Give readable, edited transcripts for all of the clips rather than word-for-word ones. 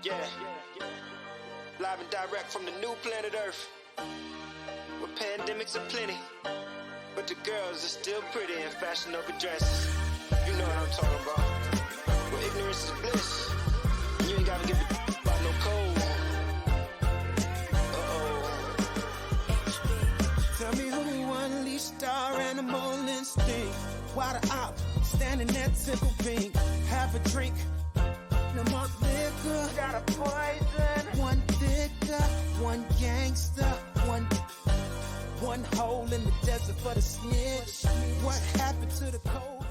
Yeah. Live and direct from the new planet Earth, where pandemics are plenty, but the girls are still pretty in fashionable dresses. You know what I'm talking about. Where ignorance is bliss, and you ain't gotta give a about no code. Tell me who unleashed our animal instinct. Why the op standing there tickle pink? Have a drink, no more liquor. Got a poison. One thicker, one gangster, one hole in the desert for the snitch. What happened to the cold?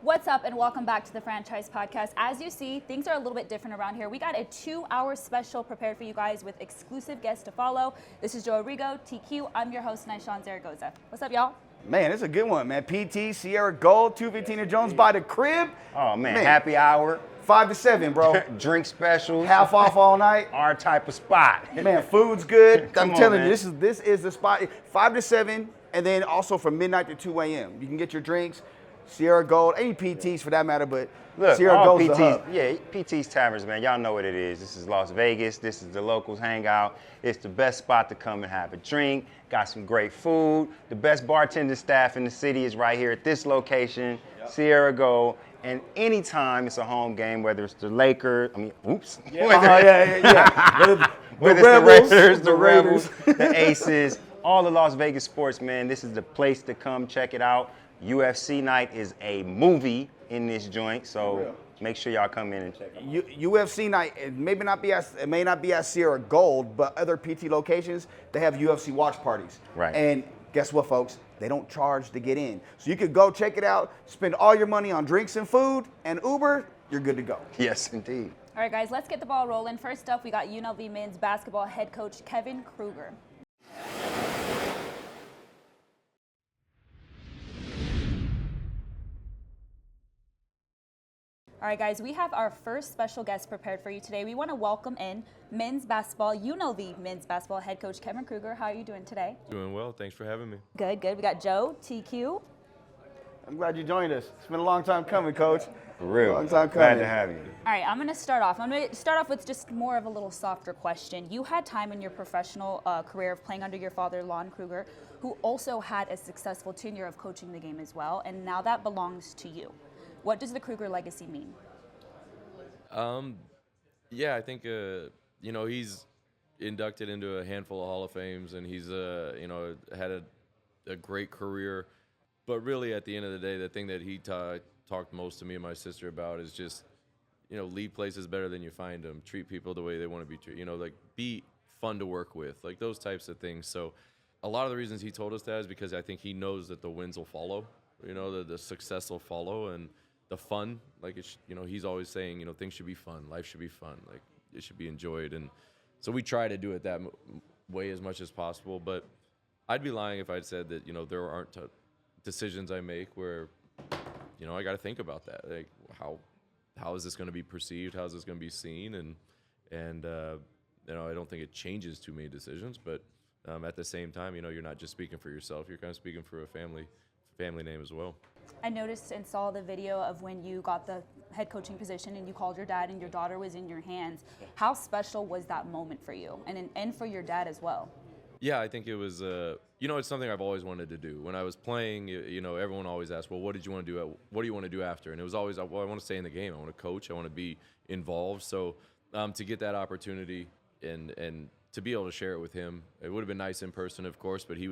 What's up, and welcome back to the Franchise Podcast. As you see, things are a little bit different around here. We got a 2-hour special prepared for you guys with exclusive guests to follow. This is Joe Rigo, TQ. I'm your host, Nyshawn Zaragoza. What's up, y'all? Man, it's a good one, man. PT, Sierra Gold, 215 Jones by the crib. Oh, man, happy hour. 5 to 7, bro. Drink specials. Half off all night. Our type of spot. Man, food's good. Come I'm on, telling man. you, this is the spot. 5 to 7, and then also from midnight to 2 a.m. You can get your drinks. Sierra Gold, any PTs for that matter, but Look, Sierra all Gold's the PTs, hub. yeah, PT's Taverns, man. Y'all know what it is. This is Las Vegas. This is the locals hangout. It's the best spot to come and have a drink. Got some great food. The best bartender staff in the city is right here at this location, Sierra Gold. And anytime it's a home game, whether it's the Lakers, Yeah. whether Rebels, it's the Raiders, the Raiders. the Aces, all the Las Vegas sports, man, this is the place to come check it out. UFC night is a movie in this joint, so make sure y'all come in and check it out. UFC night, it may not be at Sierra Gold, but other PT locations, they have UFC watch parties. Right. And guess what, folks? They don't charge to get in. So you could go check it out, spend all your money on drinks and food, and Uber, you're good to go. Yes, indeed. All right, guys, let's get the ball rolling. First up, we got UNLV men's basketball head coach Kevin Kruger. All right, guys, we have our first special guest prepared for you today. We want to welcome in men's basketball, UNLV men's basketball head coach Kevin Kruger. How are you doing today? Doing well. Thanks for having me. Good, good. We got Joe, TQ. I'm glad you joined us. It's been a long time coming, Coach. For real. Long time Glad coming. to have you. All right, I'm going to start off. I'm going to start off with just more of a little softer question. You had time in your professional career of playing under your father, Lon Kruger, who also had a successful tenure of coaching the game as well, and now that belongs to you. What does the Kruger legacy mean? Yeah, I think he's inducted into a handful of Hall of Fames, and he's had a great career. But really, at the end of the day, the thing that he talked most to me and my sister about is just, lead places better than you find them. Treat people the way they want to be treated. Like be fun to work with, like those types of things. So, a lot of the reasons he told us that is because I think he knows that the wins will follow. The success will follow, and the fun, like he's always saying, things should be fun, life should be fun, like it should be enjoyed, and so we try to do it that way as much as possible. But I'd be lying if I'd said that there aren't decisions I make where I got to think about that, like how is this going to be perceived, how is this going to be seen, and I don't think it changes too many decisions, but at the same time, you're not just speaking for yourself, you're kind of speaking for a family name as well. I noticed and saw the video of when you got the head coaching position and you called your dad and your daughter was in your hands. How special was that moment for you and for your dad as well? Yeah, I think it was, it's something I've always wanted to do. When I was playing, everyone always asked, well, what did you want to do? What do you want to do after? And it was always, well, I want to stay in the game. I want to coach. I want to be involved. So to get that opportunity and to be able to share it with him, it would have been nice in person, of course, but they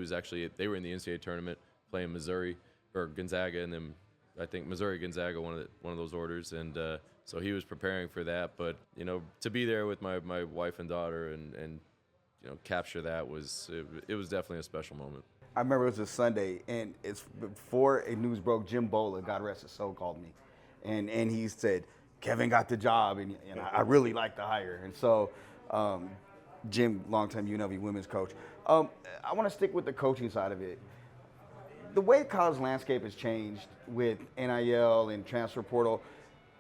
were in the NCAA tournament playing Missouri or Gonzaga, and then I think Missouri Gonzaga one of those orders, and so he was preparing for that. But to be there with my wife and daughter and capture that it was definitely a special moment. I remember it was a Sunday, and it's before a news broke. Jim Bola, God rest his soul, called me, and he said Kevin got the job, and I really like the hire. And so Jim, longtime UNLV women's coach. I want to stick with the coaching side of it. The way the college landscape has changed with NIL and transfer portal,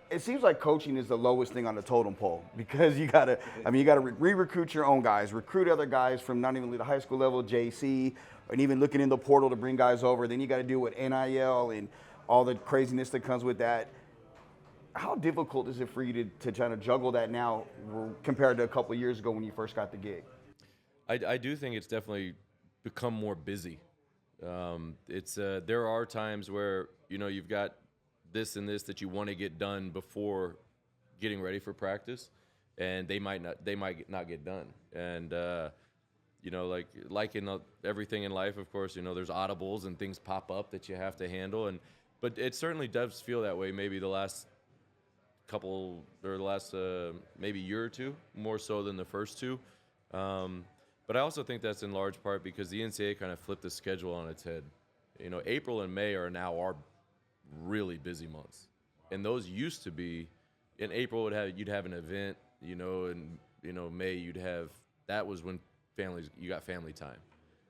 it seems like coaching is the lowest thing on the totem pole because you gotta re-recruit your own guys, recruit other guys from not even the high school level, JC, and even looking in the portal to bring guys over. Then you got to deal with NIL and all the craziness that comes with that. how difficult is it for you to try to juggle that now compared to a couple of years ago when you first got the gig? I do think it's definitely become more busy. There are times where, you know, you've got this and this that you want to get done before getting ready for practice, and they might not get done. And you know, like in everything in life, of course, you know, there's audibles and things pop up that you have to handle. But it certainly does feel that way. Maybe the last maybe year or two, more so than the first two. But I also think that's in large part because the NCAA kind of flipped the schedule on its head. You know, April and May are now our really busy months, and those used to be. In April, you'd have an event, you know, and you know May that was when you got family time,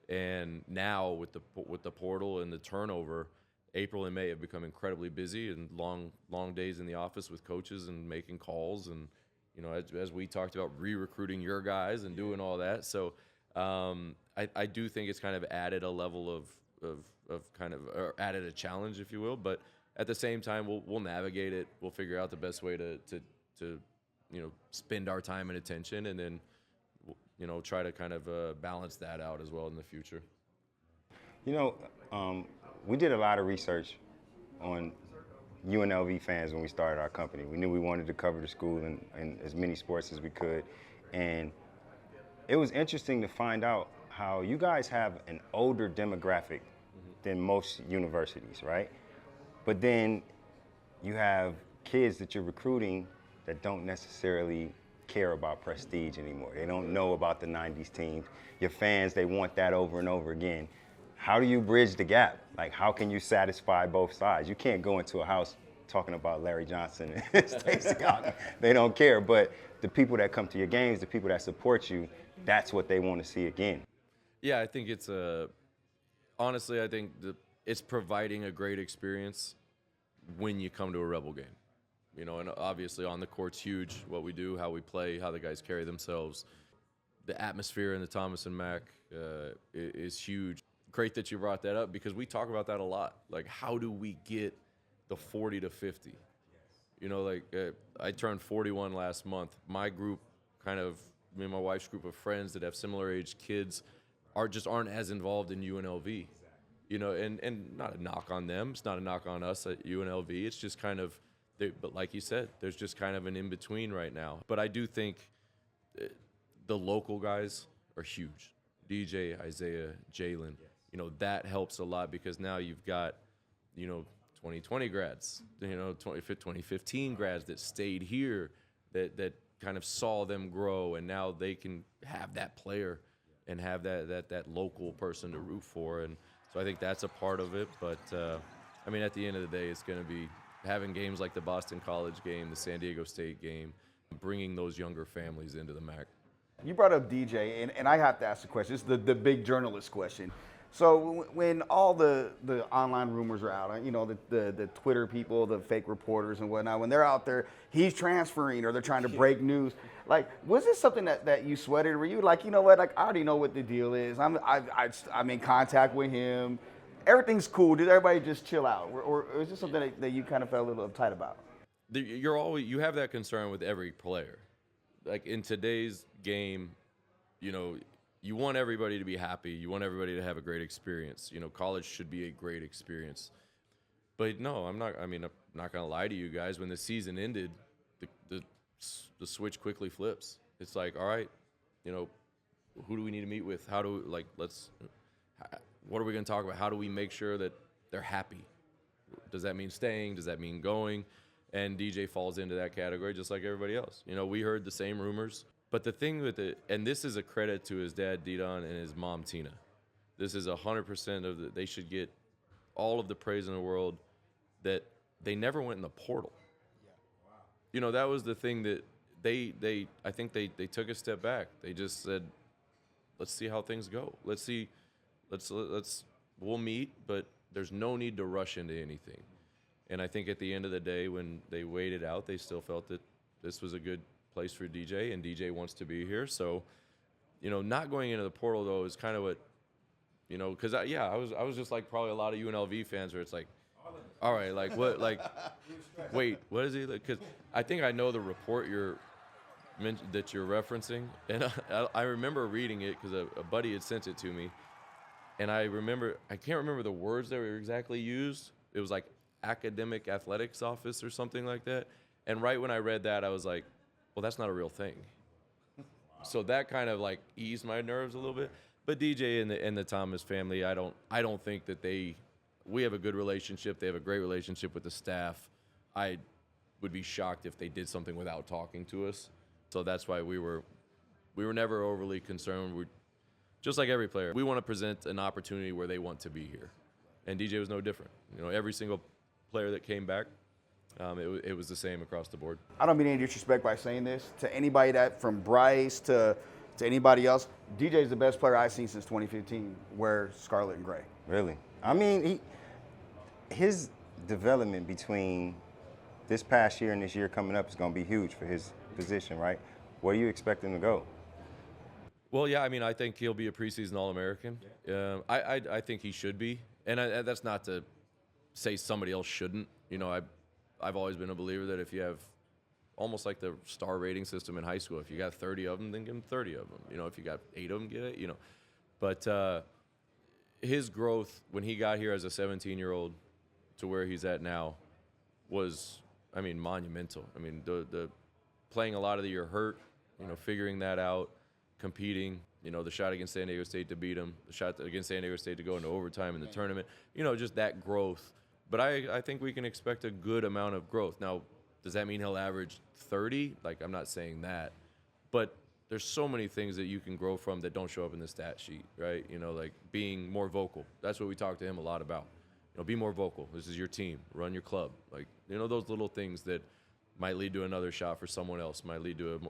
and now with the portal and the turnover, April and May have become incredibly busy and long days in the office with coaches and making calls and, you know, as we talked about, re-recruiting your guys and doing all that. So I do think it's kind of added a level of kind of, or added a challenge, if you will. But at the same time, we'll navigate it. We'll figure out the best way to you know, spend our time and attention, and then, you know, try to kind of balance that out as well in the future. You know, we did a lot of research on UNLV fans when we started our company. We knew we wanted to cover the school in as many sports as we could. And it was interesting to find out how you guys have an older demographic than most universities, right? But then you have kids that you're recruiting that don't necessarily care about prestige anymore. They don't know about the 90s teams. Your fans, they want that over and over again. How do you bridge the gap? Like, how can you satisfy both sides? You can't go into a house talking about Larry Johnson and Stacey Young. They don't care. But the people that come to your games, the people that support you, that's what they want to see again. Yeah, I think it's honestly, I think it's providing a great experience when you come to a Rebel game. You know, and obviously on the court's huge, what we do, how we play, how the guys carry themselves. The atmosphere in the Thomas and Mack is huge. Great that you brought that up because we talk about that a lot. Like, how do we get the 40 to 50? You know, like I turned 41 last month. My group, me and my wife's group of friends that have similar age kids aren't as involved in UNLV. You know, and not a knock on them. It's not a knock on us at UNLV. It's just kind of, but like you said, there's just kind of an in-between right now. But I do think the local guys are huge. DJ, Isaiah, Jalen. You know, that helps a lot because now you've got, you know, 2020 grads, you know, 2015 grads that stayed here, that kind of saw them grow, and now they can have that player and have that local person to root for. And so I think that's a part of it. But, I mean, at the end of the day, it's going to be having games like the Boston College game, the San Diego State game, bringing those younger families into the MAC. You brought up DJ, and I have to ask the question. It's the big journalist question. So when all the online rumors are out, you know, the Twitter people, the fake reporters and whatnot, when they're out there, he's transferring or they're trying to break news. Like, was this something that you sweated? Were you like, you know what, like, I already know what the deal is. I'm in contact with him. Everything's cool. Did everybody just chill out? Or is this something that you kind of felt a little uptight about? You have that concern with every player. Like, in today's game, you know, you want everybody to be happy. You want everybody to have a great experience. You know, college should be a great experience. But no, I'm not going to lie to you guys. When the season ended, the switch quickly flips. It's like, all right, you know, who do we need to meet with? What are we going to talk about? How do we make sure that they're happy? Does that mean staying? Does that mean going? And DJ falls into that category just like everybody else. You know, we heard the same rumors. But the thing with it, and this is a credit to his dad, Didon, and his mom, Tina. This is 100% they should get all of the praise in the world that they never went in the portal. Yeah. Wow. You know, that was the thing that I think they took a step back. They just said, let's see how things go. We'll meet, but there's no need to rush into anything. And I think at the end of the day, when they waited out, they still felt that this was a good place for DJ, and DJ wants to be here. So, you know, not going into the portal though is kind of what, you know, because I was just like probably a lot of UNLV fans where it's like, all right, like what, like wait, what is he? Because I think I know the report that you're referencing, and I remember reading it because a buddy had sent it to me, and I can't remember the words that were exactly used. It was like academic athletics office or something like that. And right when I read that, I was like, well, that's not a real thing. So that kind of like eased my nerves a little bit. But DJ and the Thomas family, I don't think that we have a good relationship. They have a great relationship with the staff. I would be shocked if they did something without talking to us. So that's why we were never overly concerned. We, just like every player, we want to present an opportunity where they want to be here. And DJ was no different. You know, every single player that came back, it was the same across the board. I don't mean any disrespect by saying this to anybody from Bryce to anybody else. DJ is the best player I've seen since 2015 wear scarlet and gray. Really? I mean, his development between this past year and this year coming up is going to be huge for his position, right? Where do you expect him to go? Well, yeah, I mean, I think he'll be a preseason All-American. I think he should be. And that's not to say somebody else shouldn't. You know, I've always been a believer that if you have almost like the star rating system in high school, if you got 30 of them, then give him 30 of them. You know, if you got 8 of them, get it, you know. But his growth when he got here as a 17-year-old to where he's at now was, I mean, monumental. I mean, the playing a lot of the year hurt, you know, figuring that out, competing, you know, the shot against San Diego State to beat them, the shot against San Diego State to go into overtime in the tournament, you know, just that growth. But I think we can expect a good amount of growth. Now, does that mean he'll average 30? Like, I'm not saying that. But there's so many things that you can grow from that don't show up in the stat sheet, right? You know, like being more vocal. That's what we talk to him a lot about. You know, be more vocal. This is your team. Run your club. Like, you know, those little things that might lead to another shot for someone else, might lead to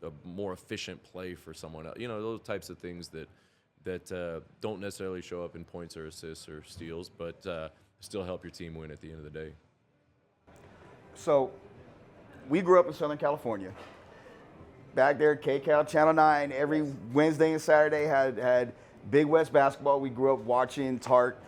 a more efficient play for someone else. You know, those types of things that don't necessarily show up in points or assists or steals, but still help your team win at the end of the day. So we grew up in Southern California. Back there, KCAL Channel 9, every Wednesday and Saturday had Big West basketball. We grew up watching Tart.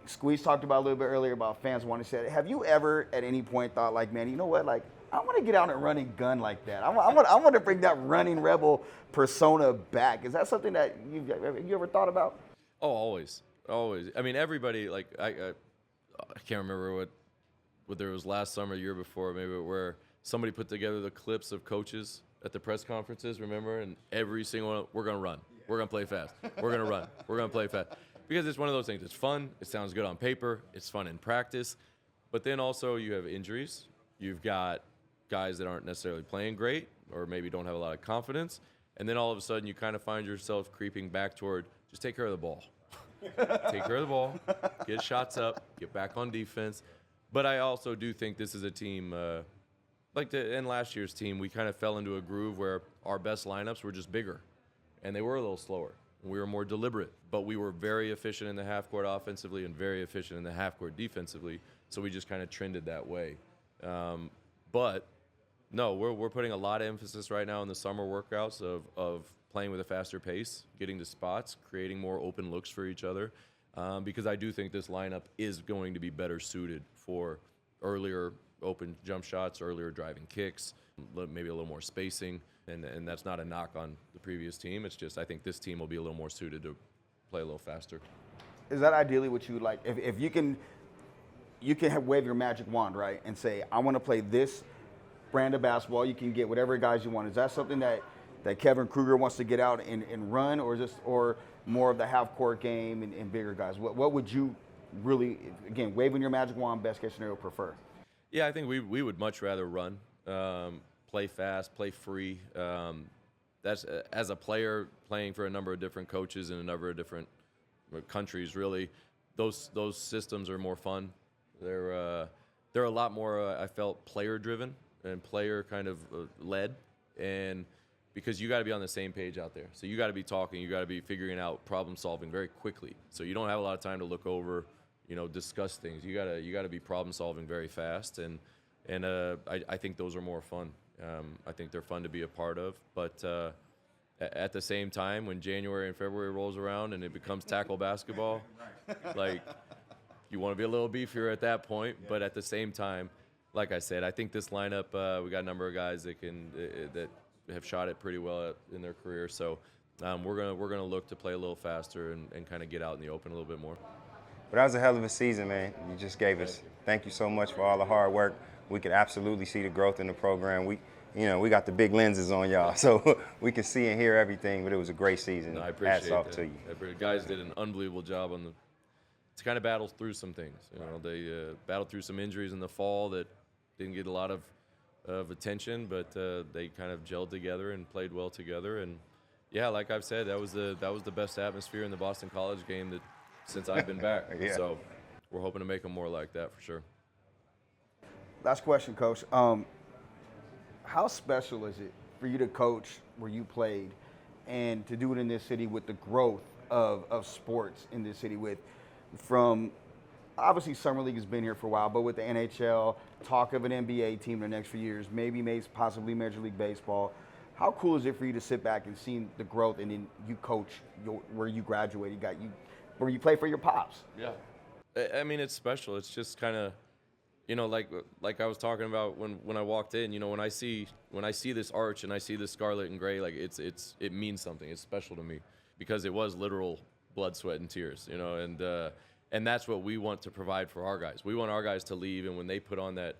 Squeeze talked about a little bit earlier about fans wanting to say, have you ever at any point thought like, man, you know what, like, I want to get out and run and gun like that. I want to bring that running rebel persona back. Is that something that you ever thought about? Oh, always. I mean, everybody, like, I can't remember whether it was last summer, year before, maybe where somebody put together the clips of coaches at the press conferences, remember? And every single one, we're going to run. We're going to play fast. We're going to run. We're going to play fast. Because it's one of those things. It's fun. It sounds good on paper. It's fun in practice. But then also you have injuries. You've got guys that aren't necessarily playing great or maybe don't have a lot of confidence. And then all of a sudden you kind of find yourself creeping back toward just take care of the ball. Take care of the ball. Get shots up. Get back on defense. But I also do think this is a team, in last year's team, we kind of fell into a groove where our best lineups were just bigger. And they were a little slower. We were more deliberate, but we were very efficient in the half court offensively and very efficient in the half court defensively. So we just kind of trended that way. But no, we're putting a lot of emphasis right now in the summer workouts of playing with a faster pace, getting to spots, creating more open looks for each other. Because I do think this lineup is going to be better suited for earlier open jump shots, earlier driving kicks, maybe a little more spacing. And that's not a knock on the previous team. It's just I think this team will be a little more suited to play a little faster. Is that ideally what you would like? If you can wave your magic wand, right, and say, I want to play this brand of basketball, you can get whatever guys you want. Is that something that Kevin Kruger wants to get out and run, or more of the half-court game and bigger guys? What would you really, again, waving your magic wand, best case scenario, prefer? Yeah, I think we would much rather run. Play fast, play free. That's as a player playing for a number of different coaches in a number of different countries. Really, those systems are more fun. They're a lot more. I felt player driven and player kind of led, and because you got to be on the same page out there. So you got to be talking. You got to be figuring out problem solving very quickly. So you don't have a lot of time to look over, discuss things. You gotta be problem solving very fast, and I think those are more fun. I think they're fun to be a part of, but at the same time, when January and February rolls around and it becomes tackle basketball, like you want to be a little beefier at that point. But at the same time, like I said, I think this lineup, we got a number of guys that that have shot it pretty well in their career. So we're gonna look to play a little faster and kind of get out in the open a little bit more. But that was a hell of a season, man. You just gave us. Thank you so much for all the hard work. We could absolutely see the growth in the program. We got the big lenses on y'all, so we can see and hear everything. But it was a great season. No, I appreciate Hats off that. to you. The guys did an unbelievable job to kind of battle through some things. They battled through some injuries in the fall that didn't get a lot of attention, but they kind of gelled together and played well together. And yeah, like I've said, that was the best atmosphere in the Boston College game since I've been back. Yeah. So we're hoping to make them more like that for sure. Last question, Coach. How special is it for you to coach where you played and to do it in this city with the growth of sports in this city from obviously Summer League has been here for a while, but with the NHL, talk of an NBA team in the next few years, maybe possibly Major League Baseball. How cool is it for you to sit back and see the growth and then you coach where you graduated, where you play for your pops? Yeah. I mean, it's special. It's just kind of, like I was talking about when I walked in, when I see this arch and I see this scarlet and gray, like it means something. It's special to me because it was literal blood, sweat, and tears, and that's what we want to provide for our guys. We want our guys to leave, and when they put on that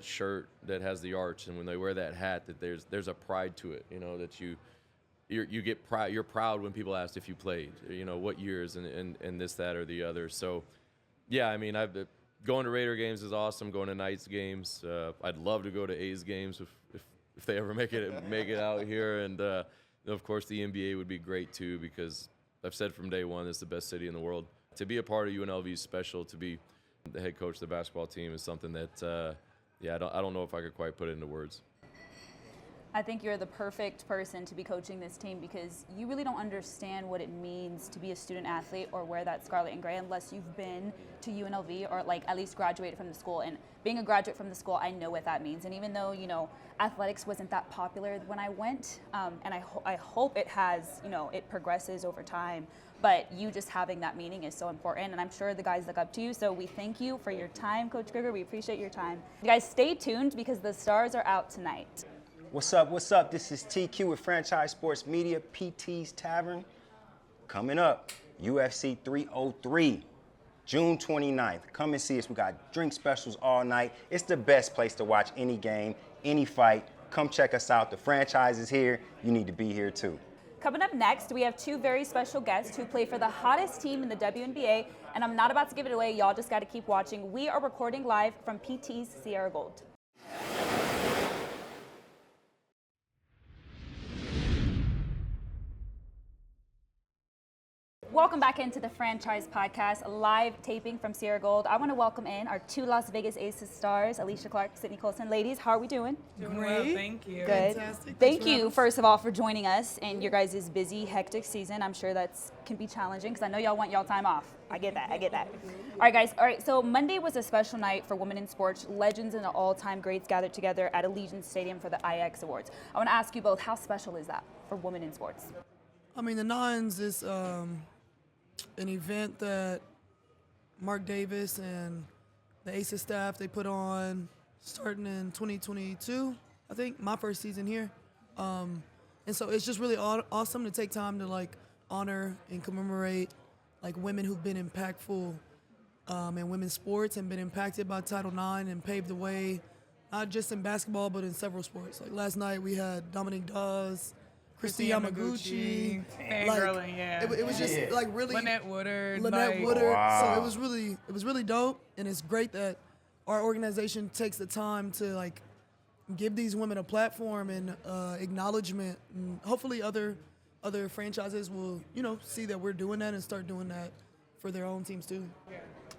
shirt that has the arch, and when they wear that hat, that there's a pride to it, that you get pride. You're proud when people ask if you played, what years and this, that, or the other. So, yeah, I mean, going to Raider games is awesome. Going to Knights games, I'd love to go to A's games if they ever make it out here. And of course, the NBA would be great too, because I've said from day one, it's the best city in the world. To be a part of UNLV is special. To be the head coach of the basketball team is something that, I don't know if I could quite put it into words. I think you're the perfect person to be coaching this team because you really don't understand what it means to be a student athlete or wear that scarlet and gray unless you've been to UNLV or at least graduated from the school. And being a graduate from the school, I know what that means. And even though, athletics wasn't that popular when I went, and I hope it has, it progresses over time, but you just having that meaning is so important. And I'm sure the guys look up to you. So we thank you for your time, Coach Kruger. We appreciate your time. You guys stay tuned because the stars are out tonight. What's up? This is TQ with Franchise Sports Media, PT's Tavern. Coming up, UFC 303, June 29th. Come and see us. We got drink specials all night. It's the best place to watch any game, any fight. Come check us out. The franchise is here. You need to be here too. Coming up next, we have two very special guests who play for the hottest team in the WNBA, and I'm not about to give it away. Y'all just got to keep watching. We are recording live from PT's Sierra Gold. Welcome back into the Franchise Podcast, a live taping from Sierra Gold. I want to welcome in our two Las Vegas Aces stars, Alysha Clark, Sydney Colson. Ladies, how are we doing? Doing well, thank you. Good. Fantastic. Thank you, first of all, for joining us in your guys' busy, hectic season. I'm sure that can be challenging because I know y'all want y'all time off. I get that. All right, guys. All right, so Monday was a special night for women in sports. Legends and all-time greats gathered together at Allegiant Stadium for the IX Awards. I want to ask you both, how special is that for women in sports? I mean, the Nines is an event that Mark Davis and the Aces staff, they put on starting in 2022, I think, my first season here. And so it's just really awesome to take time to honor and commemorate women who've been impactful in women's sports and been impacted by Title IX and paved the way, not just in basketball, but in several sports. Like last night we had Dominique Dawes, Christy Yamaguchi, fangirling, yeah. It was just really Lynette Woodard. Wow. So it was really dope, and it's great that our organization takes the time to give these women a platform and acknowledgement, and hopefully other franchises will see that we're doing that and start doing that for their own teams too.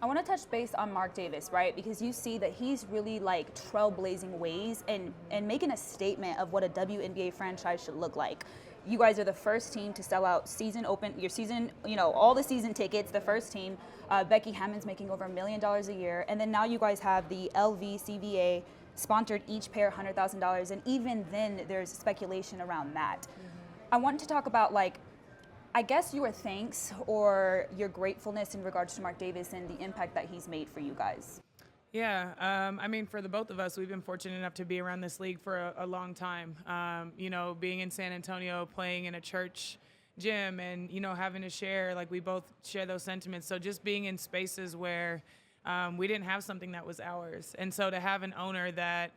I want to touch base on Mark Davis, right? Because you see that he's really trailblazing ways and making a statement of what a WNBA franchise should look like. You guys are the first team to sell out all the season tickets, the first team. Becky Hammond's making over $1 million a year. And then now you guys have the LVCVA sponsored each pair $100,000. And even then there's speculation around that. I want to talk about I guess your thanks or your gratefulness in regards to Mark Davis and the impact that he's made for you guys. Yeah, I mean, for the both of us, we've been fortunate enough to be around this league for a long time. You know, being in San Antonio, playing in a church gym, and, you know, having to share, like, we both share those sentiments. So just being in spaces where we didn't have something that was ours. And so to have an owner that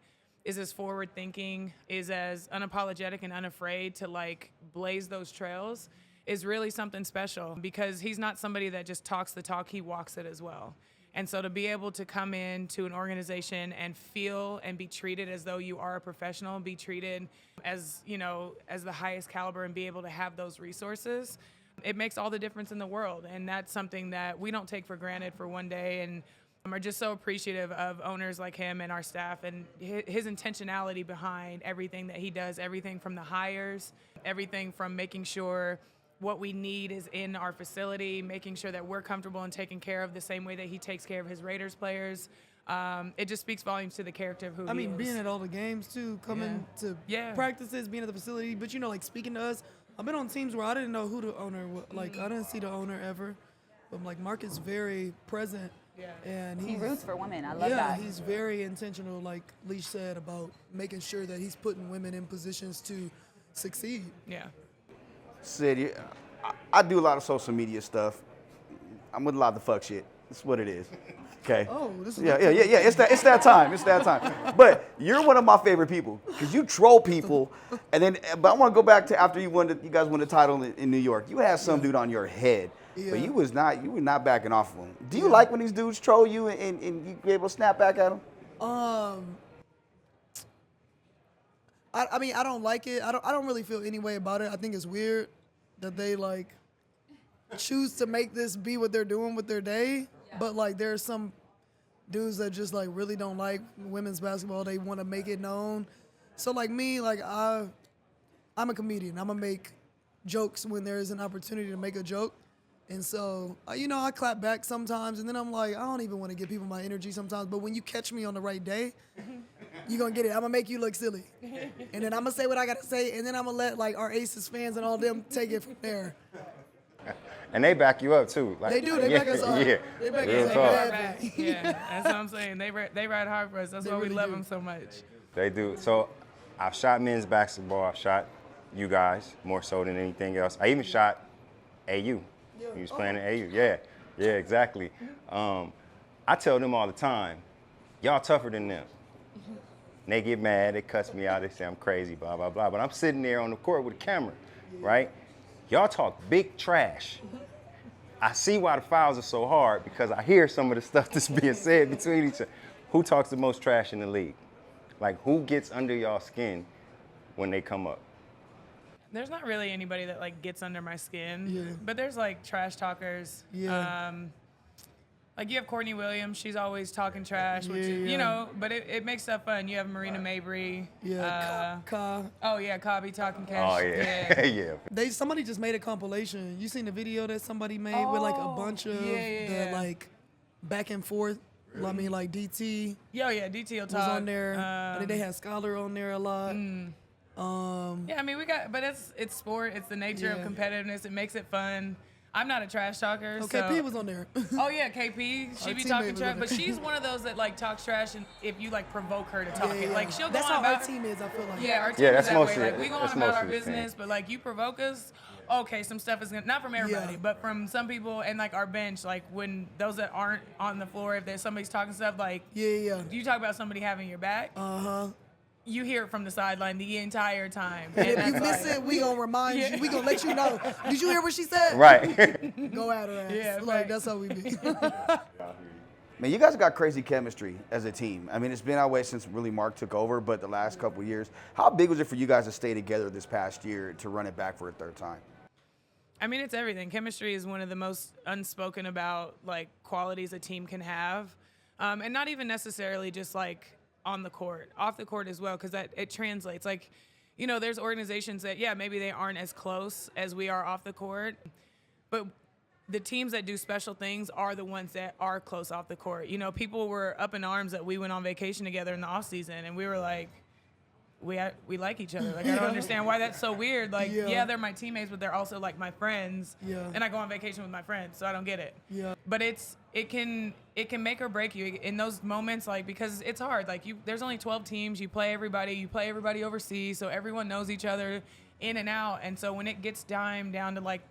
is as forward thinking, is as unapologetic and unafraid to, like, blaze those trails is really something special, because he's not somebody that just talks the talk, he walks it as well. And so to be able to come into an organization and feel and be treated as though you are a professional, be treated as, you know, as the highest caliber, and be able to have those resources, it makes all the difference in the world. And that's something that we don't take for granted for one day, and are just so appreciative of owners like him and our staff, and his intentionality behind everything that he does, everything from the hires, everything from making sure what we need is in our facility, making sure that we're comfortable and taken care of the same way that he takes care of his Raiders players. It just speaks volumes to the character of who he is. I mean, being at all the games too, coming to practices, being at the facility, but, you know, like, speaking to us, I've been on teams where I didn't know who the owner was. Like, I didn't see the owner ever, but, like, Mark is very present. Yeah. And He roots for women. I love that. Yeah, he's very intentional, like Leash said, about making sure that he's putting women in positions to succeed. Yeah. Sid, I do a lot of social media stuff. I'm with a lot of the fuck shit. That's what it is. Okay. Oh, this is yeah. It's that time. It's that time. But you're one of my favorite people because you troll people, and then. But I want to go back to after you guys won the title in New York. You had some dude on your head, but you were not backing off of him. Do you like when these dudes troll you and you be able to snap back at them? I mean, I don't like it. I don't really feel any way about it. I think it's weird that they, like, choose to make this be what they're doing with their day. Yeah. But, like, there are some dudes that just, like, really don't like women's basketball. They want to make it known. So, like, me, like, I'm a comedian. I'm going to make jokes when there is an opportunity to make a joke. And so, you know, I clap back sometimes, and then I'm like, I don't even want to give people my energy sometimes. But when you catch me on the right day, you're going to get it. I'm going to make you look silly. And then I'm going to say what I got to say, and then I'm going to let, like, our Aces fans and all them take it from there. And they back you up, too. Like, they do. They back us up. Yeah. They back Real us talk. up. Yeah, that's what I'm saying. They ride hard for us. That's why we really love do. them so much. They do. So I've shot men's basketball. I've shot you guys more so than anything else. I even shot AU. He was playing at AU. Yeah, exactly. I tell them all the time, y'all tougher than them. And they get mad, they cuss me out, they say I'm crazy, blah, blah, blah. But I'm sitting there on the court with a camera, right? Y'all talk big trash. I see why the fouls are so hard because I hear some of the stuff that's being said between each other. Who talks the most trash in the league? Like, who gets under y'all skin when they come up? There's not really anybody that, like, gets under my skin. Yeah. But there's, like, trash talkers. Yeah. Like, you have Courtney Williams. She's always talking trash, which is, you know, but it makes stuff fun. You have Marina Mabry. Yeah, Ka. Oh, yeah, Ka be talking cash. Oh, yeah. Yeah. Somebody just made a compilation. You seen the video that somebody made with, like, a bunch of the, like, back and forth? I mean, like, DT. Yeah, DT will was talk. on there. And then they had Scholar on there a lot. Yeah, I mean, but it's sport. It's the nature of competitiveness. It makes it fun. I'm not a trash talker. Oh, so. KP was on there. Oh, yeah, KP. She be talking trash. But she's one of those that, like, talks trash and if you, like, provoke her to talk it. Like, she'll go That's on how about our team is, I feel like. Yeah, our team that's is that mostly way. it. Like, we go That's on about our mostly the business, but, like, you provoke us, okay, some stuff is going to, not from everybody, but from some people and, like, our bench, like, when those that aren't on the floor, if there's somebody's talking stuff, like, you talk about somebody having your back. You hear it from the sideline the entire time. And if you miss it, we gonna remind you. We gonna let you know. Did you hear what she said? Right. Go at her ass. Yeah, like right. that's how we be. Man, you guys got crazy chemistry as a team. I mean, it's been that way since really Mark took over, but the last couple of years, how big was it for you guys to stay together this past year to run it back for a third time? I mean, it's everything. Chemistry is one of the most unspoken about, like, qualities a team can have. And not even necessarily just, like, on the court, off the court as well, because it translates. Like, you know, there's organizations that, maybe they aren't as close as we are off the court, but the teams that do special things are the ones that are close off the court. You know, people were up in arms that we went on vacation together in the off season, and we were like, we like each other. Like, I don't understand why that's so weird. Like, Yeah. yeah, they're my teammates, but they're also like my friends. Yeah. And I go on vacation with my friends, so I don't get it. Yeah. But it can make or break you in those moments, like, because it's hard. Like, there's only 12 teams. You play everybody overseas, so everyone knows each other in and out. And so when it gets down to like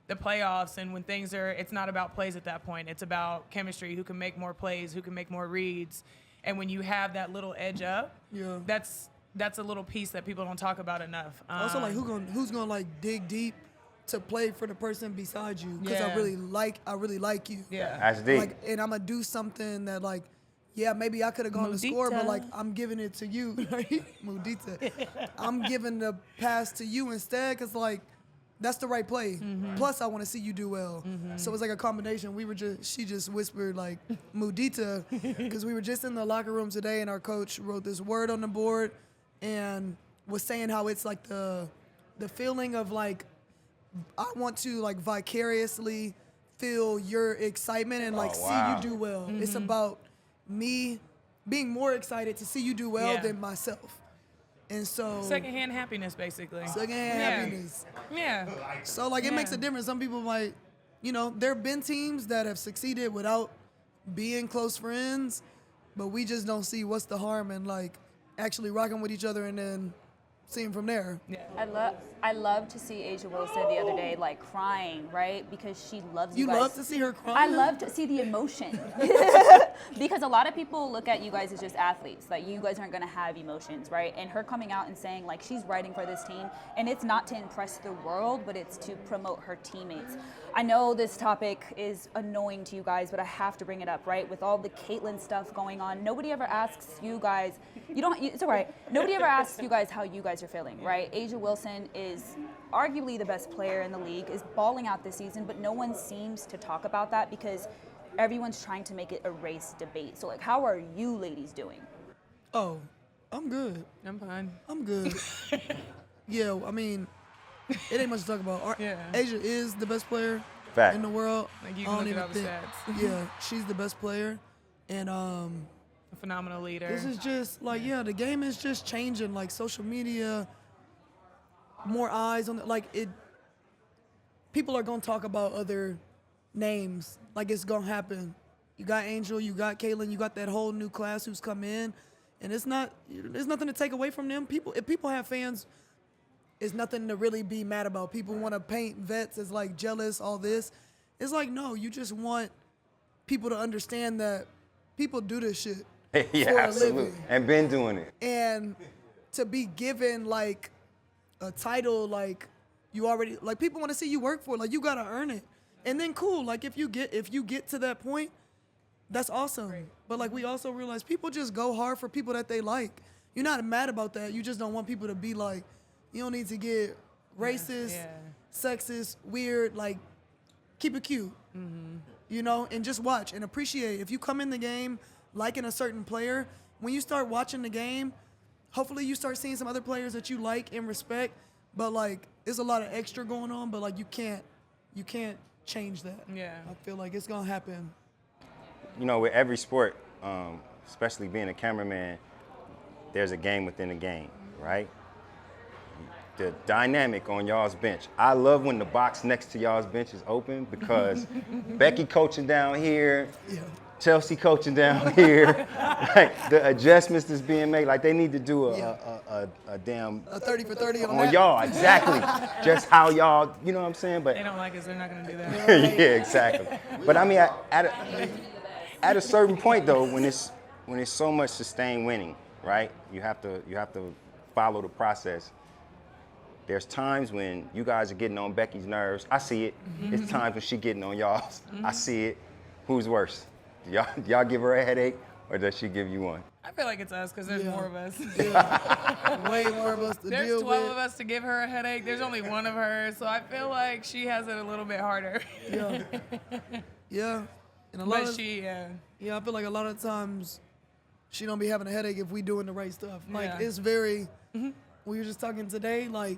the playoffs, and when it's not about plays at that point. It's about chemistry, who can make more plays, who can make more reads. And when you have that little edge up, Yeah. that's a little piece that people don't talk about enough. Also, like, who's gonna like dig deep to play for the person beside you? Because I Yeah. really like you. Yeah. That's deep. Like, and I'm gonna do something that, like, yeah, maybe I could have gone to score, but like, I'm giving it to you, right? Mudita. I'm giving the pass to you instead, cause like, that's the right play. Plus, I want to see you do well. So it's like a combination. She just whispered like Mudita, because we were just in the locker room today, and our coach wrote this word on the board, and was saying how it's like the feeling of like, I want to like vicariously feel your excitement and like see you do well. It's about me being more excited to see you do well than myself. And so Secondhand happiness, basically. secondhand happiness. Yeah. So like, it makes a difference. Some people might, there have been teams that have succeeded without being close friends, but we just don't see what's the harm in like actually rocking with each other and then seeing from there. I love to see A'ja Wilson the other day, like, crying, right? Because she loves you You guys. love to see her cry? I love to see the emotion. Because a lot of people look at you guys as just athletes. Like, you guys aren't going to have emotions, right? And her coming out and saying, like, she's writing for this team. And it's not to impress the world, but it's to promote her teammates. I know this topic is annoying to you guys, but I have to bring it up, right? With all the Caitlyn stuff going on, nobody ever asks you guys, it's all right. Nobody ever asks you guys how you guys are feeling, right? A'ja Wilson is arguably the best player in the league, is balling out this season, but no one seems to talk about that because everyone's trying to make it a race debate. So, like, how are you ladies doing? Oh, I'm good. I'm fine. I'm good. Yeah, I mean, it ain't much to talk about. A'ja is the best player Fact. in the world. Like, you can look at all the stats. Yeah, she's the best player. And A phenomenal leader. this is just like, the game is just changing. Like, social media, more eyes on it. Like, people are gonna talk about other names. Like, it's gonna happen. You got Angel, you got Caitlyn, you got that whole new class who's come in, and there's nothing to take away from them. If people have fans, it's nothing to really be mad about. People want to paint vets as like jealous, all this. It's like, no, you just want people to understand that people do this shit Yeah, for a absolutely. living. And been doing it. And to be given like a title, like you already, like people want to see you work for it. Like, you gotta earn it. And then cool, like if you get to that point, that's awesome. Right. But like, we also realize people just go hard for people that they like. You're not mad about that. You just don't want people to be like, you don't need to get racist, sexist, weird. Like, keep it cute, and just watch and appreciate. If you come in the game liking a certain player, when you start watching the game, hopefully you start seeing some other players that you like and respect. But like, there's a lot of extra going on, but like, you can't change that. Yeah. I feel like it's gonna happen. With every sport, especially being a cameraman, there's a game within a game, right? The dynamic on y'all's bench. I love when the box next to y'all's bench is open, because Becky coaching down here, Chelsea coaching down here, like the adjustments that's being made, like they need to do a damn a 30 for 30 on y'all, exactly. Just how y'all, you know what I'm saying? But they don't like us, they're not gonna do that. yeah, exactly. But I mean, at a certain point though, when it's so much sustained winning, right? You have to follow the process. There's times when you guys are getting on Becky's nerves. I see it. It's times when she getting on y'all's. I see it. Who's worse? Do y'all give her a headache, or does she give you one? I feel like it's us, because there's more of us. Way more of us to There's deal 12 with. of us to give her a headache. There's only one of her, so I feel like she has it a little bit harder. Yeah. And a lot But of, I feel like a lot of times she don't be having a headache if we doing the right stuff. Like, it's very, we were just talking today, like,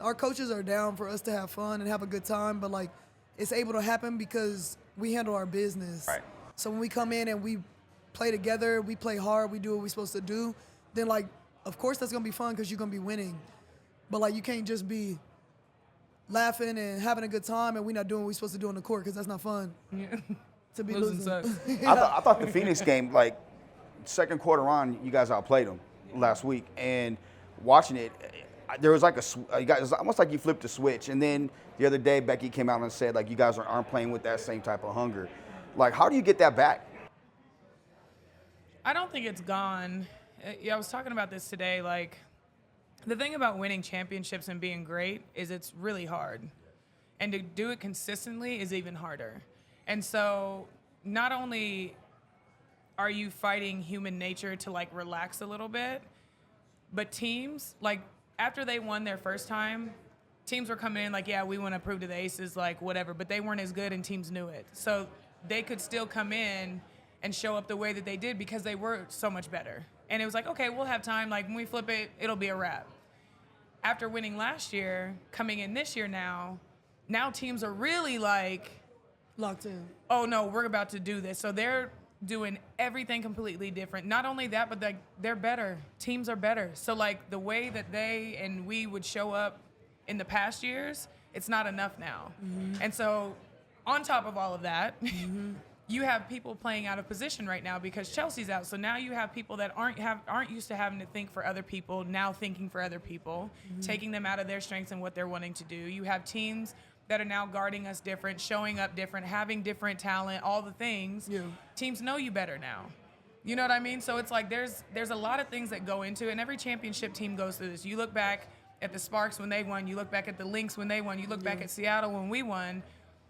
our coaches are down for us to have fun and have a good time, but like, it's able to happen because we handle our business. Right. So when we come in and we play together, we play hard, we do what we're supposed to do, then like, of course that's going to be fun because you're going to be winning. But, like, you can't just be laughing and having a good time and we're not doing what we're supposed to do on the court because that's not fun. Yeah. To be Losing losing. sucks. I thought the Phoenix game, like, second quarter on, you guys outplayed them last week. And watching it, there was like it was almost like you flipped a switch. And then the other day, Becky came out and said, like, you guys aren't playing with that same type of hunger. Like, how do you get that back? I don't think it's gone. I was talking about this today. Like, the thing about winning championships and being great is it's really hard. And to do it consistently is even harder. And so not only are you fighting human nature to, like, relax a little bit, but teams, like, after they won their first time, teams were coming in like, yeah, we want to prove to the Aces, like, whatever, but they weren't as good and teams knew it. So they could still come in and show up the way that they did because they were so much better. And it was like, okay, we'll have time. Like, when we flip it, it'll be a wrap. After winning last year, coming in this year now teams are really like, Locked in. oh no, we're about to do this. So they're doing everything completely different. Not only that, but like, they're better. Teams are better. So, like, the way that they and we would show up in the past years, it's not enough now. Mm-hmm. And so on top of all of that, mm-hmm. you have people playing out of position right now because Chelsea's out. So now you have people that aren't used to having to think for other people, now thinking for other people, mm-hmm. taking them out of their strengths and what they're wanting to do. You have teams that are now guarding us different, showing up different, having different talent, all the things. Yeah. Teams know you better now. You know what I mean? So it's like there's a lot of things that go into it, and every championship team goes through this. You look back at the Sparks when they won, you look back at the Lynx when they won, you look back at Seattle when we won.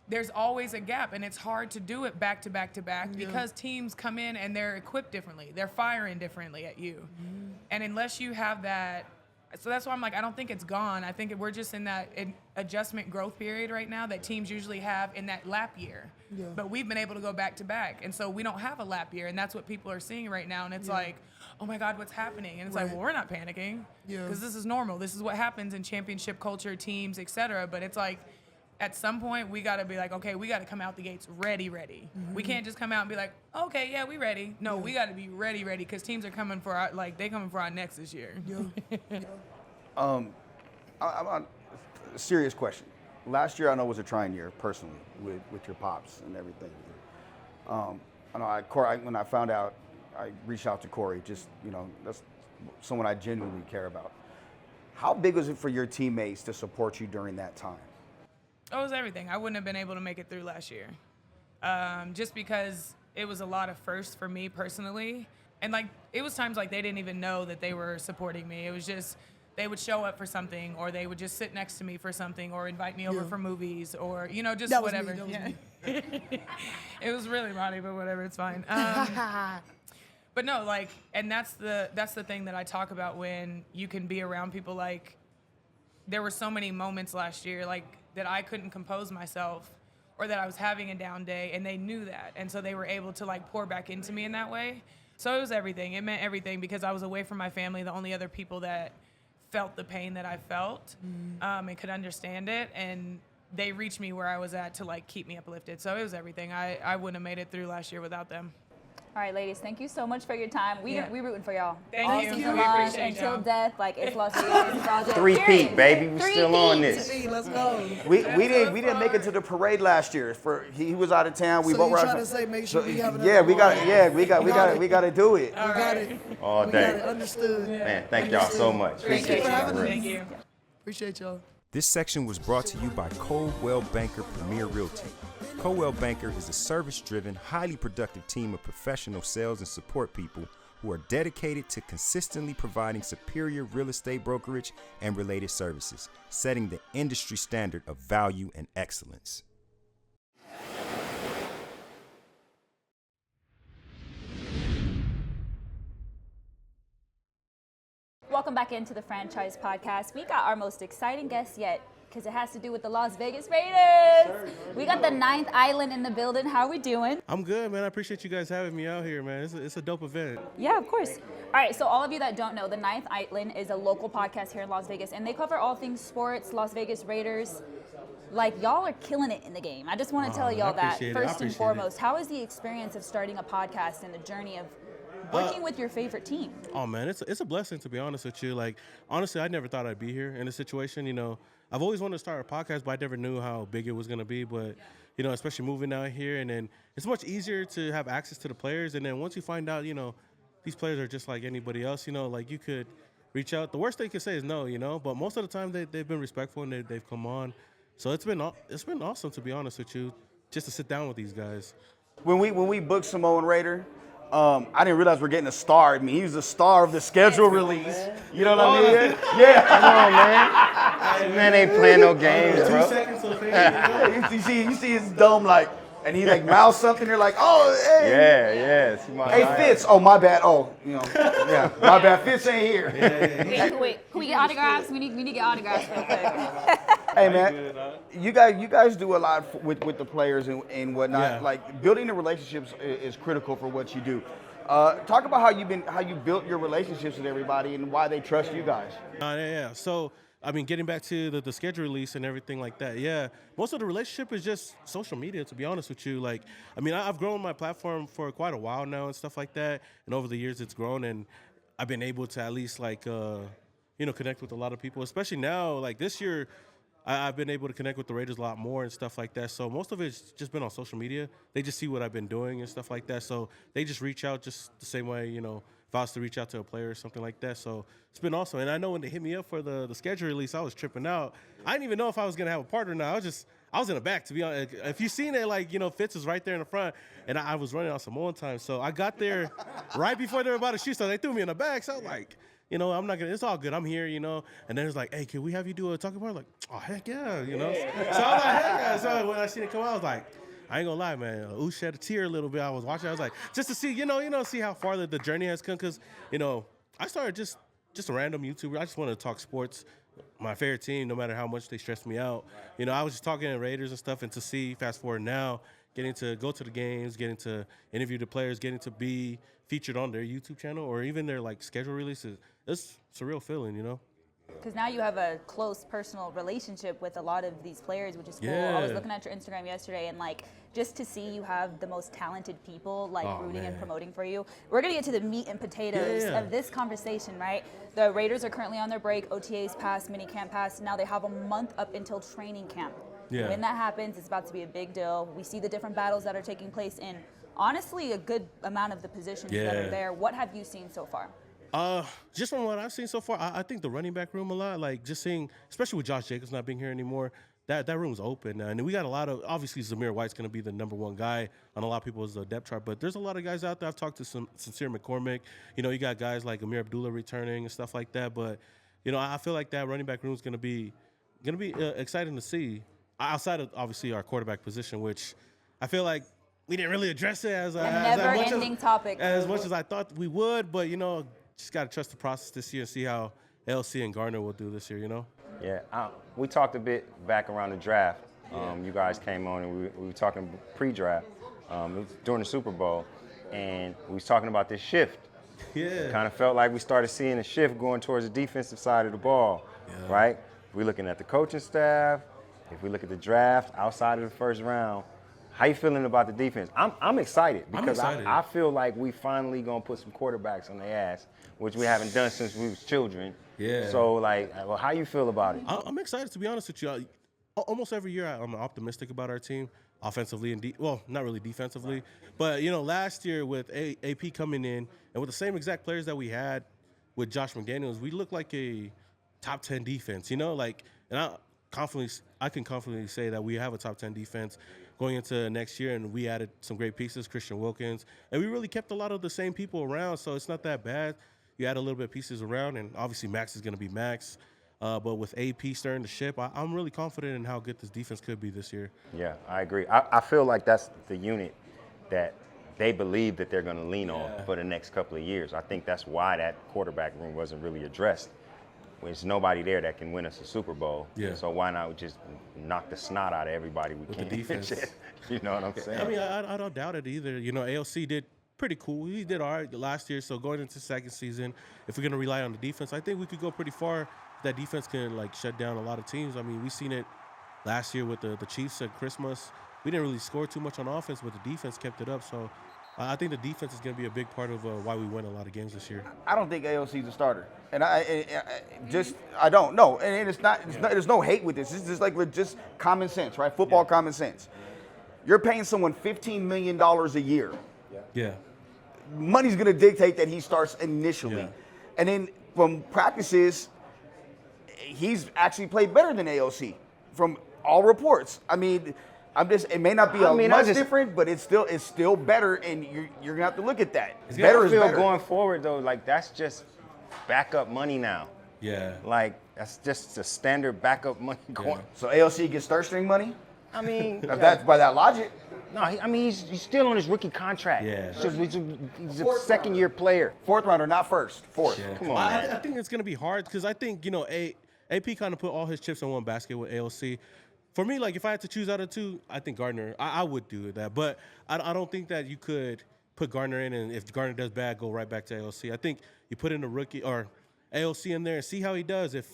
There's always a gap, and it's hard to do it back to back to back because teams come in and they're equipped differently. They're firing differently at you. Mm-hmm. And unless you have that, so that's why I'm like, I don't think it's gone. I think we're just in that adjustment growth period right now that teams usually have in that lap year. Yeah. But we've been able to go back to back. And so we don't have a lap year, and that's what people are seeing right now. And it's like, oh my God, what's happening? And it's like, well, we're not panicking because this is normal. This is what happens in championship culture, teams, et cetera. But it's like, at some point, we got to be like, okay, we got to come out the gates ready. Mm-hmm. We can't just come out and be like, okay, yeah, we ready. No, we got to be ready because teams are coming for our, like, they coming for our necks this year. Yeah. I'm on a serious question. Last year, I know, was a trying year personally with your pops and everything. I know when I found out, I reached out to Corey. Just, that's someone I genuinely care about. How big was it for your teammates to support you during that time? Oh, it was everything. I wouldn't have been able to make it through last year. Just because it was a lot of firsts for me personally. And, like, it was times like they didn't even know that they were supporting me. It was just they would show up for something, or they would just sit next to me for something, or invite me over for movies, or, just that whatever. Was me. It was really Ronnie, but whatever, it's fine. But no, like, and that's the thing that I talk about when you can be around people. Like, there were so many moments last year, like, that I couldn't compose myself, or that I was having a down day, and they knew that. And so they were able to, like, pour back into me in that way. So it was everything. It meant everything because I was away from my family, the only other people that felt the pain that I felt and could understand it. And they reached me where I was at to, like, keep me uplifted. So it was everything. I wouldn't have made it through last year without them. All right, ladies, thank you so much for your time. We rooting for y'all. Thank you. Season We long, appreciate until y'all. death, like, it's Las Vegas. It's all good. Three-peat, baby. We're still on this. Let's go. We didn't make it to the parade last year. He was out of town. We so both you were trying to say make sure we have we got to do it. All right. All We day. got it. Understood. Man, thank y'all so much. Appreciate you. having us. Thank you. Appreciate y'all. This section was brought to you by Coldwell Banker Premier Realty. Coldwell Banker is a service-driven, highly productive team of professional sales and support people who are dedicated to consistently providing superior real estate brokerage and related services, setting the industry standard of value and excellence. Welcome back into the Franchise Podcast. We got our most exciting guest yet, because it has to do with the Las Vegas Raiders. We got the 9th Island in the building. How are we doing? I'm good, man. I appreciate you guys having me out here, man. It's a dope event. Yeah, of course. All right, so all of you that don't know, the 9th Island is a local podcast here in Las Vegas, and they cover all things sports, Las Vegas Raiders. Like, y'all are killing it in the game. I just want to tell y'all that, first and foremost. How is the experience of starting a podcast and the journey of working with your favorite team? Oh man, it's a blessing, to be honest with you. Like, honestly, I never thought I'd be here in this situation. You know, I've always wanted to start a podcast, but I never knew how big it was going to be. But, you know, especially moving out here, and then it's much easier to have access to the players. And then once you find out, you know, these players are just like anybody else, you know, like you could reach out. The worst they could say is no, you know, but most of the time they've been respectful and they've come on. So it's been awesome, to be honest with you, just to sit down with these guys. When we booked Samoan Raider, I didn't realize we're getting a star. I mean, he was the star of the schedule release. You know what I mean? Yeah. Come on, man. Man ain't playing no games, bro. 2 seconds of fame. You see his dome like, and he like mouths something. They're like, oh, hey. Yeah. See my Hey, guy. Fitz. Oh, my bad. Oh, you know, yeah, my bad. Fitz ain't here. Wait, can we get autographs? We need to get autographs real quick. Hey, man, you guys do a lot with the players and whatnot. Yeah. Like, building the relationships is critical for what you do. Talk about how you built your relationships with everybody and why they trust you guys. Yeah. So, I mean, getting back to the schedule release and everything like that, yeah, most of the relationship is just social media, to be honest with you. Like, I mean, I've grown my platform for quite a while now and stuff like that, and over the years it's grown, and I've been able to at least, like, you know, connect with a lot of people, especially now, like this year, I've been able to connect with the Raiders a lot more and stuff like that. So most of it's just been on social media. They just see what I've been doing and stuff like that. So they just reach out just the same way, you know, if I was to reach out to a player or something like that. So it's been awesome. And I know when they hit me up for the schedule release, I was tripping out. I didn't even know if I was going to have a partner now. I was in the back, to be honest. If you've seen it, like, you know, Fitz is right there in the front, and I was running on Samoan time. So I got there right before they were about to shoot, so they threw me in the back. So I was like, you know, I'm not gonna. It's all good. I'm here, you know. And then it's like, hey, can we have you do a talking part? Like, oh heck yeah, you know. So I was like, heck yeah. So when I seen it come out, I was like, I ain't gonna lie, man. Ooh, shed a tear a little bit. I was watching. I was like, just to see, you know, see how far the journey has come. Cause, you know, I started just a random YouTuber. I just wanted to talk sports, my favorite team, no matter how much they stressed me out. You know, I was just talking to Raiders and stuff, and to see, fast forward now, getting to go to the games, getting to interview the players, getting to be featured on their YouTube channel or even their like schedule releases. It's a real feeling, you know. Because now you have a close personal relationship with a lot of these players, which is cool. Yeah. I was looking at your Instagram yesterday, and like just to see you have the most talented people like rooting and promoting for you. We're gonna get to the meat and potatoes of this conversation, right? The Raiders are currently on their break. OTAs passed, minicamp passed. Now they have a month up until training camp. Yeah. When that happens, it's about to be a big deal. We see the different battles that are taking place in honestly a good amount of the positions that are there. What have you seen so far? Just from what I've seen so far, I think the running back room a lot, like just seeing, especially with Josh Jacobs not being here anymore, that room's open. And we got a lot of, obviously Zamir White's going to be the number one guy on a lot of people's depth chart, but there's a lot of guys out there. I've talked to some Sincere McCormick. You know, you got guys like Amir Abdullah returning and stuff like that. But, you know, I feel like that running back room is going to be exciting to see outside of obviously our quarterback position, which I feel like we didn't really address it as never-ending topic. As much as I thought we would, but, you know, just got to trust the process this year and see how LC and Gardner will do this year, you know? Yeah, we talked a bit back around the draft. You guys came on and we were talking pre-draft. It was during the Super Bowl, and we was talking about this shift. Yeah. Kind of felt like we started seeing a shift going towards the defensive side of the ball, right? If we're looking at the coaching staff, if we look at the draft outside of the first round, how you feeling about the defense? I'm excited because I feel like we finally gonna put some quarterbacks on their ass, which we haven't done since we was children. Yeah. So like, well, how you feel about it? I'm excited, to be honest with you. Almost every year I'm optimistic about our team, offensively and well, not really defensively, but you know, last year with AP coming in and with the same exact players that we had with Josh McDaniels, we looked like a top 10 defense. You know, like, and I can confidently say that we have a top 10 defense going into next year, and we added some great pieces, Christian Wilkins, and we really kept a lot of the same people around, so it's not that bad. You add a little bit of pieces around, and obviously Max is going to be Max, but with AP starting to ship, I'm really confident in how good this defense could be this year. Yeah, I agree. I feel like that's the unit that they believe that they're going to lean on for the next couple of years. I think that's why that quarterback room wasn't really addressed. There's nobody there that can win us a Super Bowl. Yeah. So why not just knock the snot out of everybody we can? The defense. You know what I'm saying? I mean, I don't doubt it either. You know, ALC did pretty cool. He did all right last year. So going into second season, if we're going to rely on the defense, I think we could go pretty far. That defense can, like, shut down a lot of teams. I mean, we seen it last year with the Chiefs at Christmas. We didn't really score too much on offense, but the defense kept it up. So I think the defense is going to be a big part of why we win a lot of games this year. I don't think AOC's a starter, and I don't know. And it's not. There's no hate with this. It's just like just common sense, right? Football common sense. You're paying someone $15 million a year. Yeah. Money's going to dictate that he starts initially, and then from practices, he's actually played better than AOC from all reports. I mean, it may not be much different, but it's still better, and you're gonna have to look at that. Better is better. Going forward though, like that's just backup money now. Yeah. Like that's just a standard backup money going. Yeah. So AOC gets third string money? I mean, that's by that logic. No, I mean he's still on his rookie contract. Yeah. He's a second-year player. Fourth rounder, not first. Fourth. Yeah. Come on, man. I think it's gonna be hard because I think AP kind of put all his chips in one basket with AOC. For me, like if I had to choose out of two, I think Gardner. I would do that, but I don't think that you could put Gardner in, and if Gardner does bad, go right back to AOC. I think you put in a rookie or AOC in there and see how he does. If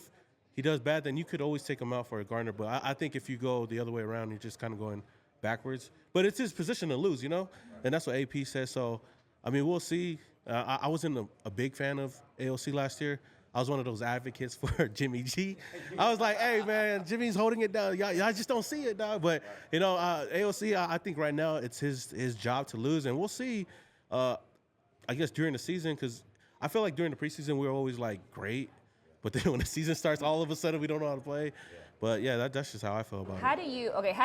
he does bad, then you could always take him out for a Gardner. But I think if you go the other way around, you're just kind of going backwards. But it's his position to lose, and that's what AP says. So, I mean, we'll see. I wasn't a big fan of AOC last year. I was one of those advocates for Jimmy G. I was like, hey, man, Jimmy's holding it down. Y'all just don't see it, dog. But, AOC, I think right now it's his job to lose. And we'll see, I guess, during the season, because I feel like during the preseason we were always, like, great. But then when the season starts, all of a sudden we don't know how to play. But, yeah, that's just how I feel about it. How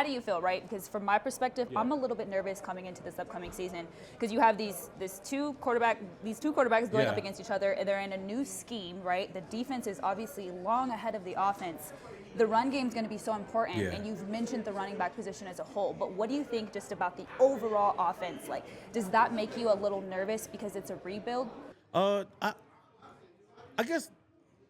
do you feel, right? Because from my perspective, I'm a little bit nervous coming into this upcoming season because you have these two quarterbacks going up against each other, and they're in a new scheme, right? The defense is obviously long ahead of the offense. The run game is going to be so important, and you've mentioned the running back position as a whole. But what do you think just about the overall offense? Like, does that make you a little nervous because it's a rebuild? I guess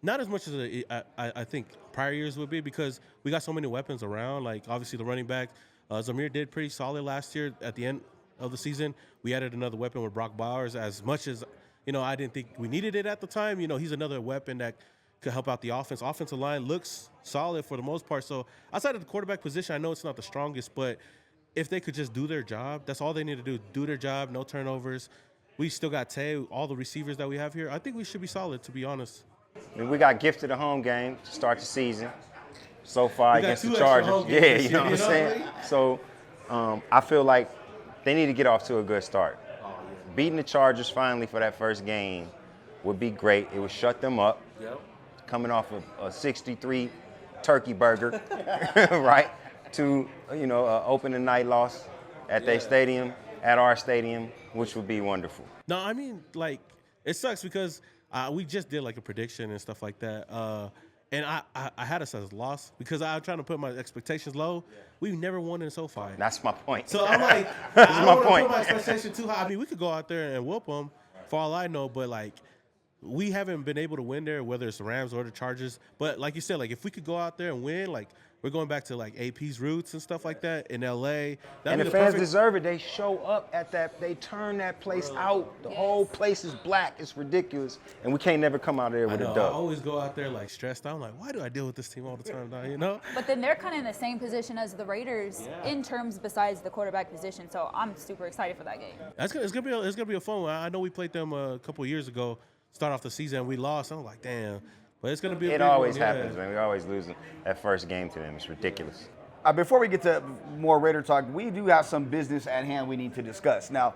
not as much as I think prior years would be because we got so many weapons around. Like, obviously, the running back, Zamir did pretty solid last year at the end of the season. We added another weapon with Brock Bowers. As much as, I didn't think we needed it at the time, he's another weapon that could help out the offense. Offensive line looks solid for the most part. So outside of the quarterback position, I know it's not the strongest, but if they could just do their job, that's all they need to do their job, no turnovers. We still got Tay, all the receivers that we have here. I think we should be solid, to be honest. I mean, we got gifted a home game to start the season so far against the Chargers. Yeah, you know what I'm saying? So I feel like they need to get off to a good start. Beating the Chargers finally for that first game would be great. It would shut them up. Coming off of a 63 turkey burger, right, to, opening night loss at their stadium, at our stadium, which would be wonderful. No, I mean, like, it sucks because we just did like a prediction and stuff like that. And I had us as a loss because I'm trying to put my expectations low. We've never won in SoFi. That's my point. So I'm like, I don't want to put my expectation too high. I mean, we could go out there and whoop them for all I know, but like, we haven't been able to win there, whether it's the Rams or the Chargers. But like you said, like if we could go out there and win, like we're going back to like AP's roots and stuff like that in LA. And the fans deserve it. They show up at that. They turn that place out. The whole place is black. It's ridiculous. And we can't never come out there with a dub. I always go out there like stressed out. I'm like, why do I deal with this team all the time now, But then they're kind of in the same position as the Raiders in terms besides the quarterback position. So I'm super excited for that game. It's gonna be a fun one. I know we played them a couple of years ago. Start off the season and we lost. I'm like, damn. But it's going to be a big always one, happens, man. We always lose that first game to them. It's ridiculous. Before we get to more Raider talk, we do have some business at hand we need to discuss. Now,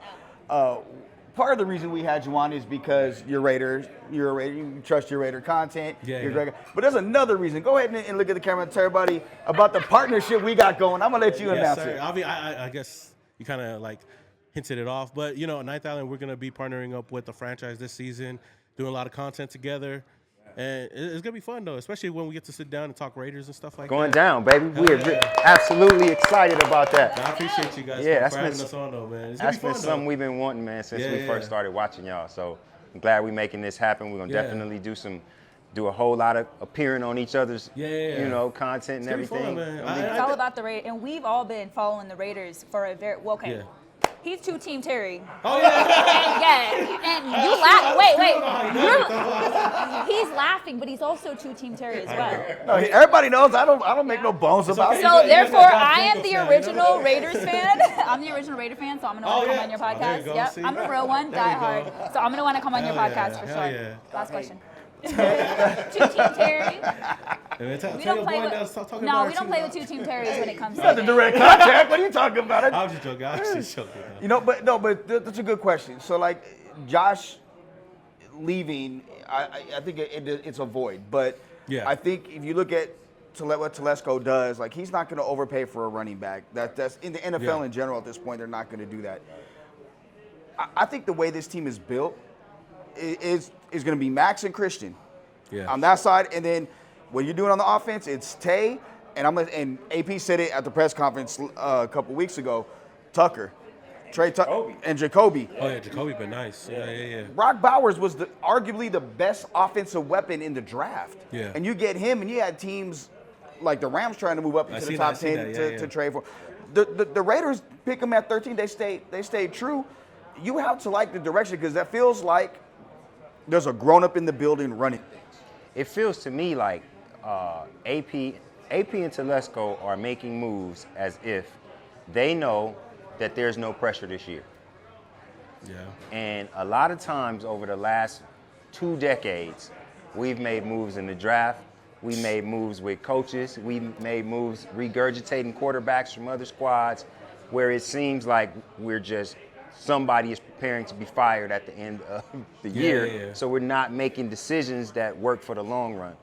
part of the reason we had you on is because you're Raiders. You're a Raider. You trust your Raider content. But there's another reason. Go ahead and look at the camera and tell everybody about the partnership we got going. I'm going to let you announce it. I mean, I guess you kind of like hinted it off. But, Ninth Island, we're going to be partnering up with the franchise this season, doing a lot of content together. And it's going to be fun, though, especially when we get to sit down and talk Raiders and stuff like Going that. down, baby. We're absolutely excited about that. I appreciate you guys for having us on, though, man. That's been something we've been wanting, man, since we first started watching y'all. So I'm glad we're making this happen. We're going to definitely do a whole lot of appearing on each other's, content and everything. Fun, man. It's all about the Raiders. And we've all been following the Raiders for a very, He's two-team Terry. Oh, yeah. And you laugh. Wait. He's laughing, but he's also two-team Terry as well. No, everybody knows I don't make no bones about it. So therefore, I am the original Raiders fan. I'm the original Raider fan, so I'm gonna want to come on your podcast. Yep, I'm the real one, die hard. So I'm gonna want to come on your podcast for sure. Yeah. Last question. Two-team Terry. We don't play with two-team Terrys when it comes to the direct contact. What are you talking about? I was just joking. I was just joking. You know, but that's a good question. So like Josh leaving, I think it's a void. But yeah. I think if you look at what Telesco does, like he's not going to overpay for a running back. That's in the NFL in general at this point. They're not going to do that. I think the way this team is built is going to be Max and Christian on that side, and then what you're doing on the offense, it's Tay, and AP said it at the press conference a couple weeks ago. Tucker, Trey Tucker, and Jacoby. Oh yeah, Jacoby been nice. Yeah. Brock Bowers was arguably the best offensive weapon in the draft. Yeah. And you get him, and you had teams like the Rams trying to move up into the top 10 to trade for. The Raiders pick them at 13. They stayed true. You have to like the direction because that feels like there's a grown-up in the building running things. It feels to me like AP and Telesco are making moves as if they know that there's no pressure this year. Yeah. And a lot of times over the last 2 decades, we've made moves in the draft. We made moves with coaches. We made moves regurgitating quarterbacks from other squads where it seems like somebody is preparing to be fired at the end of the year. Yeah. So we're not making decisions that work for the long run.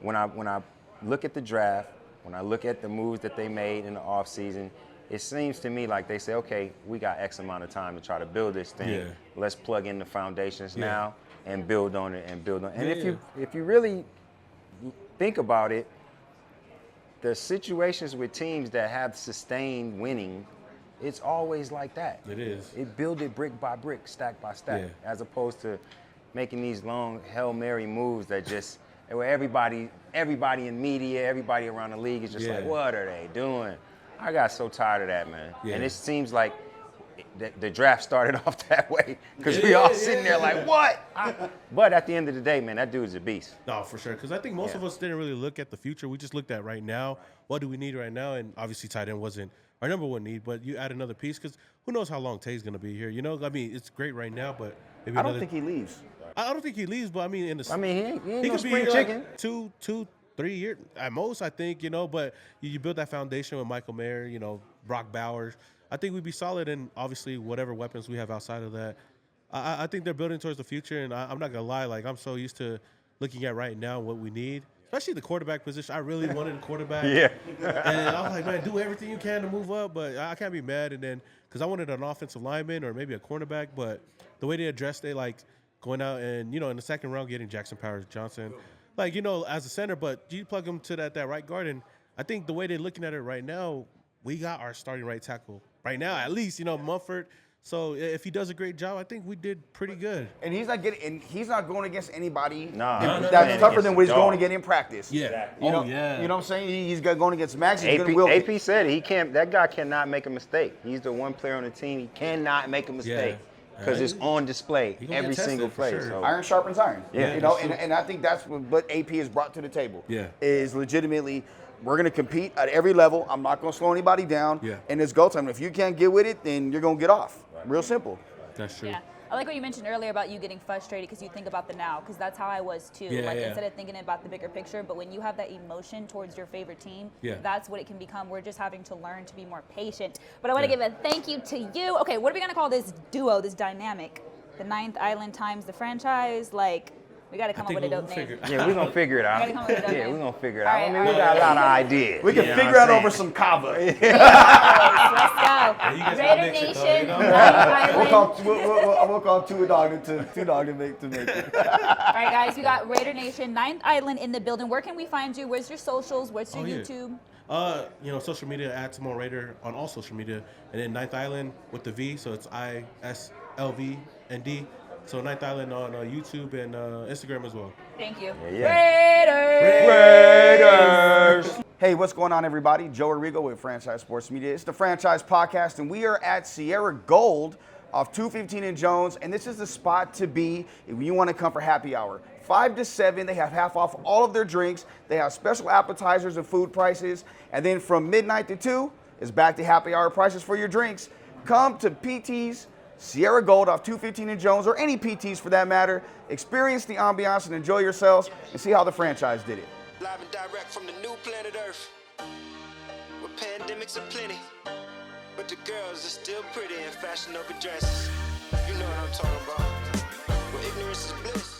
When I look at the draft, when I look at the moves that they made in the offseason, it seems to me like they say, okay, we got X amount of time to try to build this thing. Yeah. Let's plug in the foundations now and build on it and build on it. And if you really think about it, the situations with teams that have sustained winning, it's always like that. It is. It build it brick by brick, stack by stack, as opposed to making these long Hail Mary moves that just where everybody in media, everybody around the league is just like, what are they doing? I got so tired of that, man. Yeah. And it seems like the draft started off that way because we all sitting there like, what? But at the end of the day, man, that dude's a beast. No, for sure. Because I think most of us didn't really look at the future. We just looked at right now. What do we need right now? And obviously tight end wasn't our number one need, but you add another piece because who knows how long Tay's going to be here. You know, I mean, it's great right now, but maybe I don't think he leaves. I don't think he leaves, but I mean, he ain't he no could spring be chicken. like 2-3 years at most, I think, you know, but you build that foundation with Michael Mayer, you know, Brock Bowers. I think we'd be solid, and obviously whatever weapons we have outside of that. I think they're building towards the future, and I'm not going to lie. Like, I'm so used to looking at right now what we need, especially the quarterback position. I really wanted a quarterback. And I was like, man, do everything you can to move up, but I can't be mad. And then because I wanted an offensive lineman or maybe a cornerback, but the way they addressed it, like going out and, you know, in the second round getting Jackson Powers Johnson, like, you know, as a center, but you plug him to that right guard. And I think the way they're looking at it right now, we got our starting right tackle right now, at least, you know, Mumford. So if he does a great job, I think we did pretty good. And he's not going against anybody that's tougher than what he's going to get in practice. Yeah. You know what I'm saying? He's going against Max. AP said it. That guy cannot make a mistake. He's the one player on the team. He cannot make a mistake because it's on display every single play. Sure. So. Iron sharpens iron. Yeah. You know, and I think that's what AP has brought to the table. Yeah. Is legitimately, we're going to compete at every level. I'm not going to slow anybody down. Yeah. And it's go time. If you can't get with it, then you're going to get off. Real simple. That's true. Yeah. I like what you mentioned earlier about you getting frustrated because you think about the now, because that's how I was too. Instead of thinking about the bigger picture, but when you have that emotion towards your favorite team, that's what it can become. We're just having to learn to be more patient. But I want to give a thank you to you. Okay, what are we going to call this duo, this dynamic? The Ninth Island times the franchise? Like, we got to come up with a dope name. Yeah, we're going to figure it out. We're going to figure it out. I mean, we got a lot of ideas. We can figure out over some kava. Let's go. Raider Nation, Ninth Island. We'll call two dog to make it. All right, guys, we got Raider Nation, Ninth Island in the building. Where can we find you? Where's your socials? What's your YouTube? You know, social media at Samoan Raider on all social media, and then Ninth Island with the V, so it's IsLVnd. So Ninth Island on YouTube and Instagram as well. Thank you. Raiders! Raiders! Cheers. Hey, what's going on, everybody? Joe Arrigo with Franchise Sports Media. It's the Franchise Podcast, and we are at Sierra Gold off 215 in Jones, and this is the spot to be if you want to come for happy hour. 5 to 7, they have half off all of their drinks. They have special appetizers and food prices, and then from midnight to 2, it's back to happy hour prices for your drinks. Come to PT's Sierra Gold off 215 in Jones, or any PT's for that matter. Experience the ambiance and enjoy yourselves, and see how the franchise did it. Live and direct from the new planet Earth, where pandemics are plenty, but the girls are still pretty in fashion over dresses. You know what I'm talking about. Where ignorance is bliss.